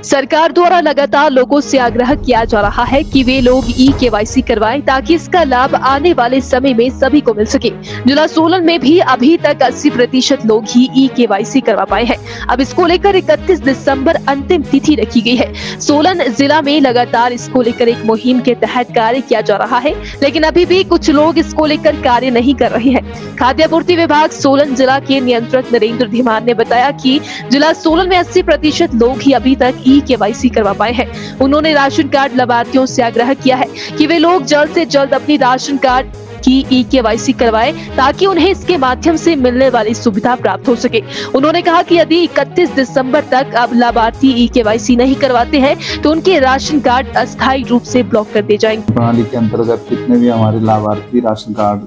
सरकार द्वारा लगातार लोगों से आग्रह किया जा रहा है कि वे लोग ई-केवाईसी करवाएं ताकि इसका लाभ आने वाले समय में सभी को मिल सके। जिला सोलन में भी अभी तक 80% लोग ही ई-केवाईसी करवा पाए हैं। अब इसको लेकर 31 दिसंबर अंतिम तिथि रखी गई है। सोलन जिला में लगातार इसको लेकर एक मुहिम के तहत कार्य किया जा रहा है, लेकिन अभी भी कुछ लोग इसको लेकर कार्य नहीं कर रहे हैं। खाद्य आपूर्ति विभाग सोलन जिला के नियंत्रक नरेंद्र धीमान ने बताया कि जिला सोलन में 80% लोग ही अभी तक ई-केवाईसी करवा पाए हैं। उन्होंने राशन कार्ड लाभार्थियों से आग्रह किया है कि वे लोग जल्द से जल्द अपनी राशन कार्ड की ई-केवाईसी करवाएं ताकि उन्हें इसके माध्यम से मिलने वाली सुविधा प्राप्त हो सके। उन्होंने कहा कि यदि 31 दिसंबर तक अब लाभार्थी ई-केवाईसी नहीं करवाते हैं तो उनके राशन कार्ड अस्थायी रूप से ब्लॉक कर दिए जाएंगे। प्रणाली के अंतर्गत जितने भी हमारे लाभार्थी राशन कार्ड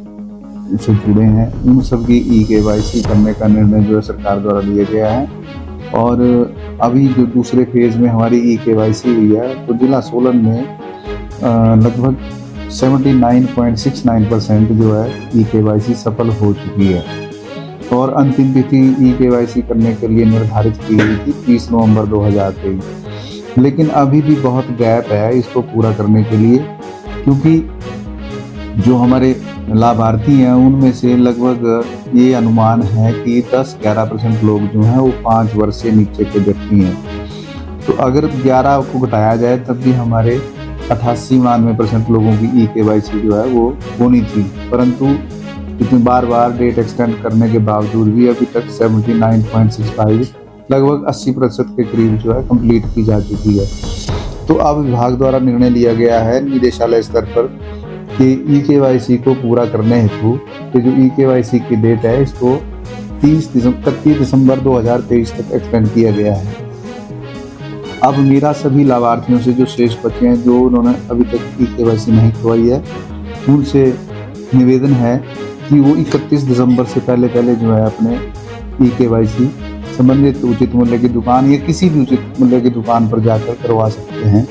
से जुड़े हैं उन सबकी ई-केवाईसी करने का निर्णय जो है सरकार द्वारा लिया गया है। और अभी जो दूसरे फेज में हमारी ई-केवाईसी हुई है तो जिला सोलन में लगभग 79.69% जो है ई-केवाईसी सफल हो चुकी है। और अंतिम तिथि ई-केवाईसी करने के लिए निर्धारित की गई थी 30 नवंबर 2023। लेकिन अभी भी बहुत गैप है इसको पूरा करने के लिए, क्योंकि जो हमारे लाभार्थी हैं उनमें से लगभग ये अनुमान है कि 10-11% लोग जो हैं वो 5 वर्ष से नीचे के व्यक्ति हैं। तो अगर 11 को घटाया जाए तब भी हमारे 88-92% लोगों की ई-केवाईसी जो है वो होनी थी, परंतु इतनी बार डेट एक्सटेंड करने के बावजूद भी अभी तक 79.65 लगभग 80% के करीब जो है कंप्लीट की जा चुकी है। तो अब विभाग द्वारा निर्णय लिया गया है निदेशालय स्तर पर कि ई-केवाईसी को पूरा करने हेतु कि जो ई-केवाईसी की डेट है इसको 31 दिसंबर 2023 तक एक्सटेंड किया गया है। अब मेरा सभी लाभार्थियों से जो शेष बचे हैं जो उन्होंने अभी तक ई-केवाईसी नहीं करवाई है उनसे निवेदन है कि वो 31 दिसंबर से पहले जो है अपने ई-केवाईसी संबंधित उचित मूल्य की दुकान या किसी भी उचित मूल्य की दुकान पर जाकर करवा सकते हैं,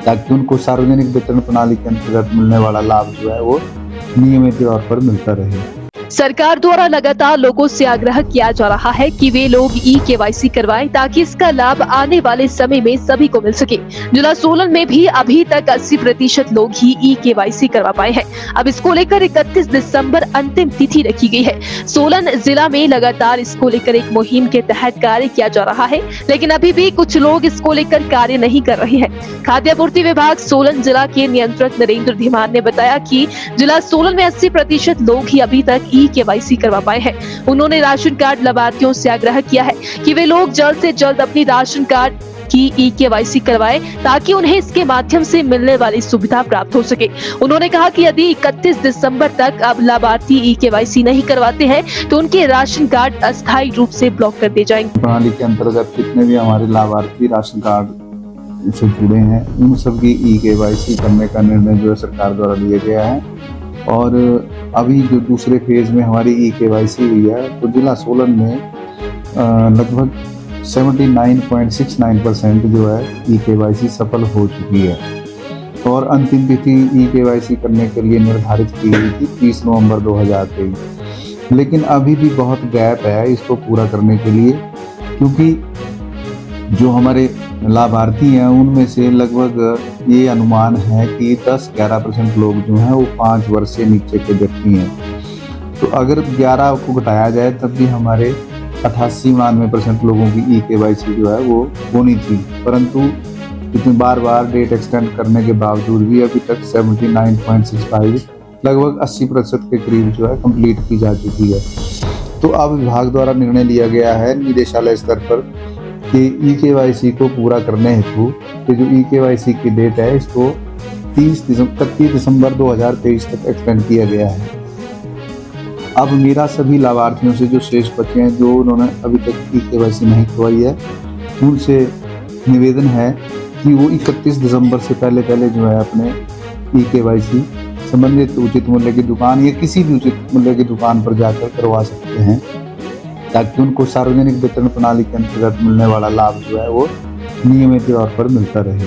ताकि उनको सार्वजनिक वितरण प्रणाली के अंतर्गत मिलने वाला लाभ जो है वो नियमित तौर पर मिलता रहे। सरकार द्वारा लगातार लोगों से आग्रह किया जा रहा है कि वे लोग ई-केवाईसी करवाएं ताकि इसका लाभ आने वाले समय में सभी को मिल सके। जिला सोलन में भी अभी तक 80% लोग ही ई-केवाईसी करवा पाए हैं। अब इसको लेकर 31 दिसंबर अंतिम तिथि रखी गई है। सोलन जिला में लगातार इसको लेकर एक मुहिम के तहत कार्य किया जा रहा है, लेकिन अभी भी कुछ लोग इसको लेकर कार्य नहीं कर रहे हैं। खाद्य आपूर्ति विभाग सोलन जिला के नियंत्रक नरेंद्र धीमान ने बताया कि जिला सोलन में 80% लोग ही अभी तक ई-केवाईसी करवा पाए हैं। उन्होंने राशन कार्ड लाभार्थियों से आग्रह किया है कि वे लोग जल्द से जल्द अपनी राशन कार्ड की ई-केवाईसी करवाएं ताकि उन्हें इसके माध्यम से मिलने वाली सुविधा प्राप्त हो सके। उन्होंने कहा कि यदि 31 दिसंबर तक अब लाभार्थी ई-केवाईसी नहीं करवाते हैं तो उनके राशन कार्ड अस्थायी रूप से ब्लॉक कर दिए जाएंगे। प्रणाली के अंतर्गत जितने भी हमारे लाभार्थी राशन कार्ड से जुड़े हैं उन सबकी ई-केवाईसी करने का निर्णय जो है सरकार द्वारा लिया गया है। और अभी जो दूसरे फेज में हमारी ई-केवाईसी हुई है तो जिला सोलन में लगभग 79.69% जो है ई-केवाईसी सफल हो चुकी है। और अंतिम तिथि ई-केवाईसी करने के लिए निर्धारित की गई थी 30 नवंबर 2023। लेकिन अभी भी बहुत गैप है इसको पूरा करने के लिए, क्योंकि जो हमारे लाभार्थी हैं उनमें से लगभग ये अनुमान है कि 10-11% लोग जो हैं वो 5 वर्ष से नीचे के व्यक्ति हैं। तो अगर 11 को घटाया जाए तब भी हमारे 88-92% लोगों की ई-केवाईसी जो है वो होनी थी, परंतु इतनी बार डेट एक्सटेंड करने के बावजूद भी अभी तक 79.65 लगभग 80% के करीब जो है कंप्लीट की जा चुकी है। तो अब विभाग द्वारा निर्णय लिया गया है निदेशालय स्तर पर कि ई-केवाईसी को पूरा करने हेतु कि जो ई-केवाईसी की डेट है इसको 31 दिसंबर 2023 तक एक्सटेंड किया गया है। अब मेरा सभी लाभार्थियों से जो शेष बचे हैं जो उन्होंने अभी तक ई-केवाईसी नहीं करवाई है उनसे निवेदन है कि वो 31 दिसंबर से पहले जो है अपने ई-केवाईसी संबंधित उचित मूल्य की दुकान या किसी भी उचित मूल्य की दुकान पर जाकर करवा सकते हैं, ताकि उनको सार्वजनिक वितरण प्रणाली के अंतर्गत मिलने वाला लाभ जो है वो नियमित तौर पर मिलता रहे।